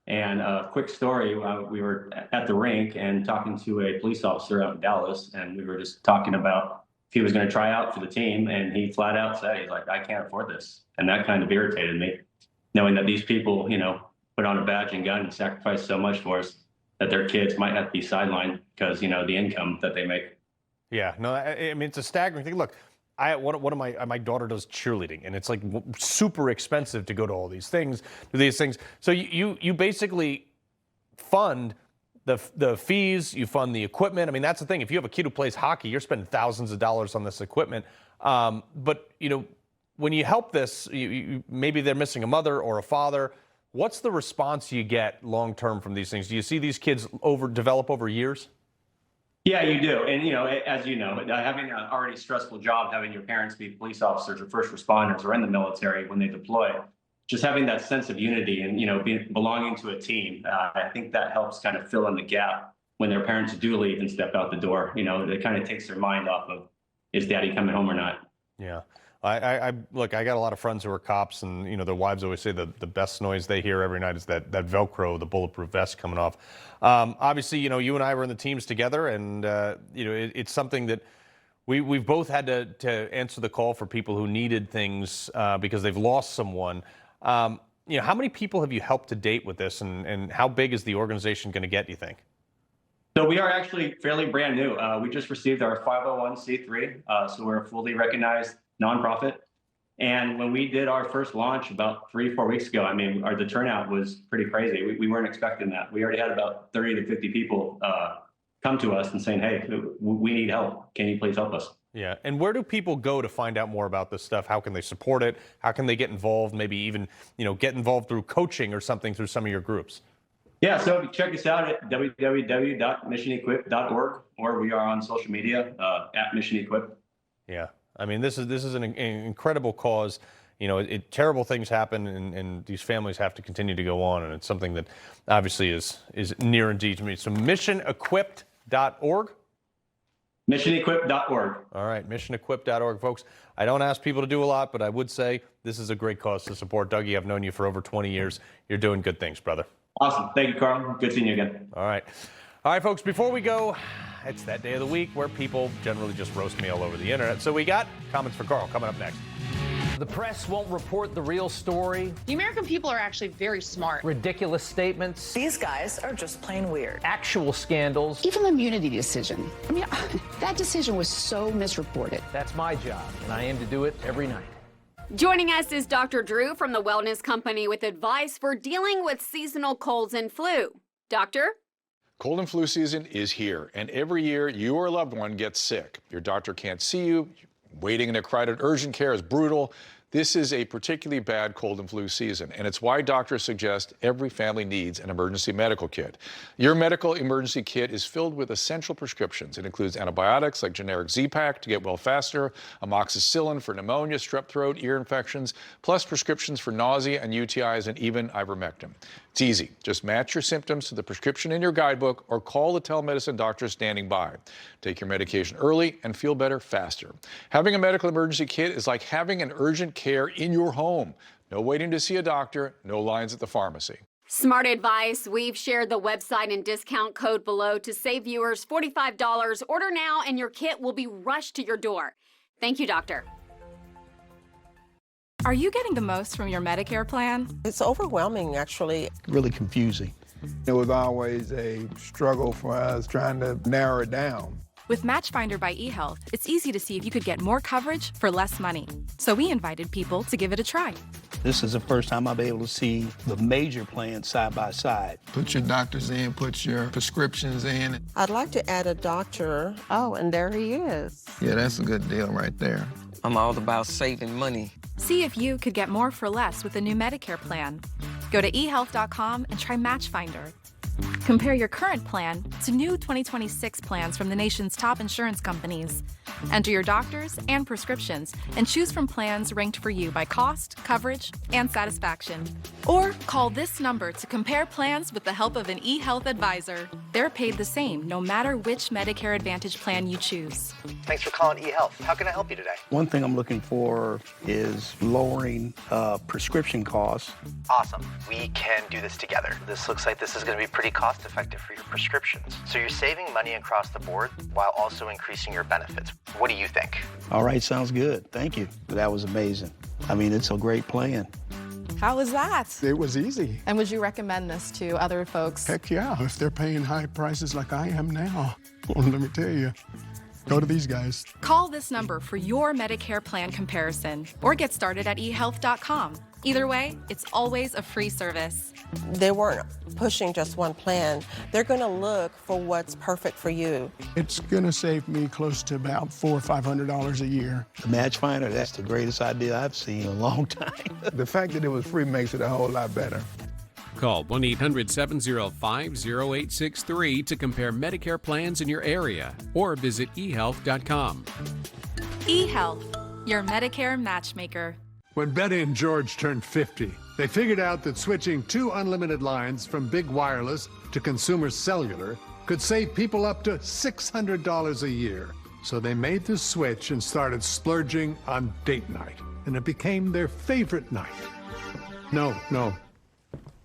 And a quick story, we were at the rink and talking to a police officer out in Dallas, and we were just talking about if he was going to try out for the team, and he flat out said, he's like, I can't afford this. And that kind of irritated me, knowing that these people, put on a badge and gun and sacrifice so much for us that their kids might have to be sidelined because, the income that they make. Yeah, no, I mean, it's a staggering thing. Look, one of my daughter does cheerleading, and it's like super expensive to go to all these things, So you basically fund the fees, you fund the equipment. I mean, that's the thing. If you have a kid who plays hockey, you're spending thousands of dollars on this equipment. But when you help this, maybe they're missing a mother or a father. What's the response you get long term from these things? Do you see these kids develop over years? Yeah, you do. And, as you know, having an already stressful job, having your parents be police officers or first responders or in the military when they deploy, just having that sense of unity and, belonging to a team, I think that helps kind of fill in the gap when their parents do leave and step out the door. It kind of takes their mind off of, is daddy coming home or not? Yeah. Look, I got a lot of friends who are cops, and their wives always say the best noise they hear every night is that Velcro, the bulletproof vest coming off. Obviously, you and I were in the teams together, and it's something that we've both had to answer the call for people who needed things because they've lost someone. How many people have you helped to date with this, and how big is the organization going to get, do you think? So we are actually fairly brand new. We just received our 501c3, so we're a fully recognized nonprofit. And when we did our first launch about 3-4 weeks ago, the turnout was pretty crazy. We weren't expecting that. We already had about 30 to 50 people come to us and saying, hey, we need help. Can you please help us? Yeah. And where do people go to find out more about this stuff? How can they support it? How can they get involved? Maybe even, get involved through coaching or something through some of your groups. Yeah, so check us out at www.missionequip.org, or we are on social media at Mission Equip. Yeah. This is an incredible cause. Terrible things happen, and these families have to continue to go on, and it's something that obviously is near and dear to me. So missionequip.org? Missionequip.org. All right, missionequip.org, folks. I don't ask people to do a lot, but I would say this is a great cause to support. Dougie, I've known you for over 20 years. You're doing good things, brother. Awesome. Thank you, Carl. Good seeing you again. All right, folks, before we go, it's that day of the week where people generally just roast me all over the internet. So we got comments for Carl coming up next. The press won't report the real story. The American people are actually very smart. Ridiculous statements. These guys are just plain weird. Actual scandals. Even the immunity decision. That decision was so misreported. That's my job, and I aim to do it every night. Joining us is Dr. Drew from the Wellness Company with advice for dealing with seasonal colds and flu. Doctor? Cold and flu season is here, and every year you or a loved one gets sick. Your doctor can't see you. Waiting in a crowded urgent care is brutal. This is a particularly bad cold and flu season, and it's why doctors suggest every family needs an emergency medical kit. Your medical emergency kit is filled with essential prescriptions. It includes antibiotics like generic Z-Pak to get well faster, amoxicillin for pneumonia, strep throat, ear infections, plus prescriptions for nausea and UTIs, and even ivermectin. It's easy. Just match your symptoms to the prescription in your guidebook or call the telemedicine doctor standing by. Take your medication early and feel better faster. Having a medical emergency kit is like having an urgent care in your home. No waiting to see a doctor, no lines at the pharmacy. Smart advice. We've shared the website and discount code below to save viewers $45. Order now and your kit will be rushed to your door. Thank you, doctor. Are you getting the most from your Medicare plan? It's overwhelming, actually. Really confusing. It was always a struggle for us trying to narrow it down. With Matchfinder by eHealth, it's easy to see if you could get more coverage for less money. So we invited people to give it a try. This is the first time I'll be able to see the major plans side by side. Put your doctors in, put your prescriptions in. I'd like to add a doctor. Oh, and there he is. Yeah, that's a good deal right there. I'm all about saving money. See if you could get more for less with a new Medicare plan. Go to eHealth.com and try Matchfinder. Compare your current plan to new 2026 plans from the nation's top insurance companies. Enter your doctors and prescriptions and choose from plans ranked for you by cost, coverage, and satisfaction. Or call this number to compare plans with the help of an eHealth advisor. They're paid the same no matter which Medicare Advantage plan you choose. Thanks for calling eHealth. How can I help you today? One thing I'm looking for is lowering prescription costs. Awesome. We can do this together. This looks like this is going to be pretty cost effective for your prescriptions. So you're saving money across the board while also increasing your benefits. What do you think? All right, sounds good. Thank you. That was amazing. It's a great plan. How was that? It was easy. And would you recommend this to other folks? Heck yeah, if they're paying high prices like I am now. Well, let me tell you. Go to these guys. Call this number for your Medicare plan comparison or get started at ehealth.com. Either way, it's always a free service. They weren't pushing just one plan. They're going to look for what's perfect for you. It's going to save me close to about $400 or $500 a year. The Match Finder, that's the greatest idea I've seen in a long time. The fact that it was free makes it a whole lot better. Call 1-800-705-0863 to compare Medicare plans in your area or visit ehealth.com. eHealth, your Medicare matchmaker. When Betty and George turned 50, they figured out that switching 2 unlimited lines from big wireless to consumer cellular could save people up to $600 a year. So they made the switch and started splurging on date night, and it became their favorite night. No,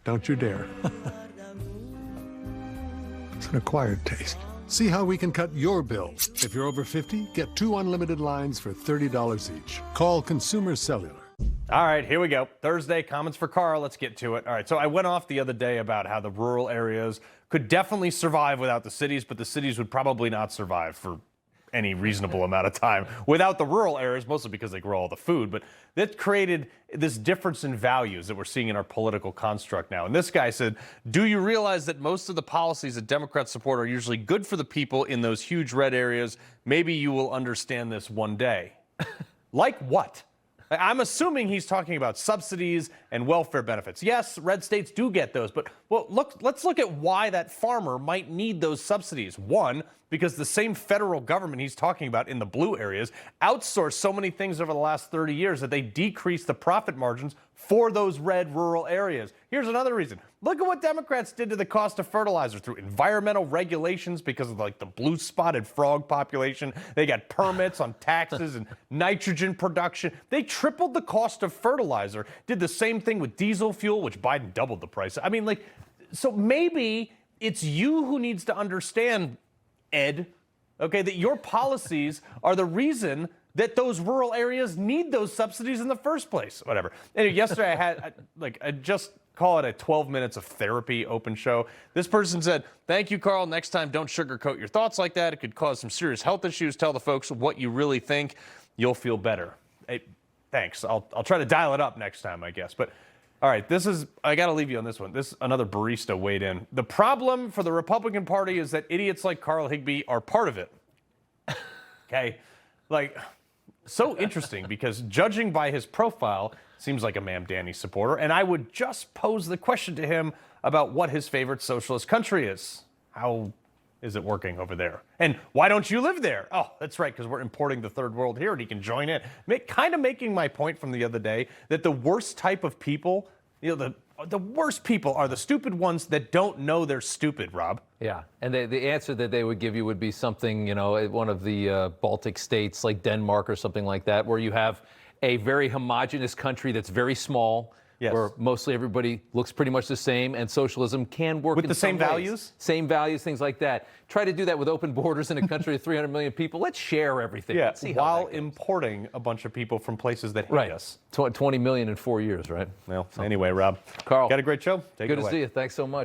don't you dare. It's an acquired taste. See how we can cut your bills. If you're over 50, get 2 unlimited lines for $30 each. Call Consumer Cellular. All right, here we go. Thursday, comments for Carl. Let's get to it. All right, so I went off the other day about how the rural areas could definitely survive without the cities, but the cities would probably not survive for any reasonable amount of time without the rural areas, mostly because they grow all the food. But that created this difference in values that we're seeing in our political construct now. And this guy said, do you realize that most of the policies that Democrats support are usually good for the people in those huge red areas? Maybe you will understand this one day. Like what? I'm assuming he's talking about subsidies and welfare benefits. Yes, red states do get those, but let's look at why that farmer might need those subsidies. One, because the same federal government he's talking about in the blue areas outsourced so many things over the last 30 years that they decreased the profit margins for those red rural areas. Here's another reason. Look at what Democrats did to the cost of fertilizer through environmental regulations because of the blue-spotted frog population. They got permits on taxes and nitrogen production. They tripled the cost of fertilizer, did the same thing with diesel fuel, which Biden doubled the price. I mean, so maybe it's you who needs to understand, Ed, okay, that your policies are the reason that those rural areas need those subsidies in the first place. Whatever. Anyway, yesterday I just call it a 12 minutes of therapy open show. This person said, thank you, Carl. Next time, don't sugarcoat your thoughts like that. It could cause some serious health issues. Tell the folks what you really think. You'll feel better. Hey, thanks. I'll try to dial it up next time, I guess. But all right, I got to leave you on this one. Another barista weighed in. The problem for the Republican Party is that idiots like Carl Higbie are part of it. Okay? So interesting because judging by his profile, seems like a Ma'am Danny supporter, and I would just pose the question to him about what his favorite socialist country is. How is it working over there? And why don't you live there? Oh, that's right, because we're importing the third world here and he can join in. Kind of making my point from the other day that the worst type of people, the worst people are the stupid ones that don't know they're stupid, Rob. Yeah, and the answer that they would give you would be something, one of the Baltic states like Denmark or something like that, where you have a very homogenous country that's very small, where mostly everybody looks pretty much the same, and socialism can work with the same values? Same values, things like that. Try to do that with open borders in a country of 300 million people. Let's share everything. Yeah, Let's see while importing a bunch of people from places that hate us. 20 million in 4 years, right? Well, anyway, Rob. Carl. Got a great show. Take it away. Good to see you. Thanks so much.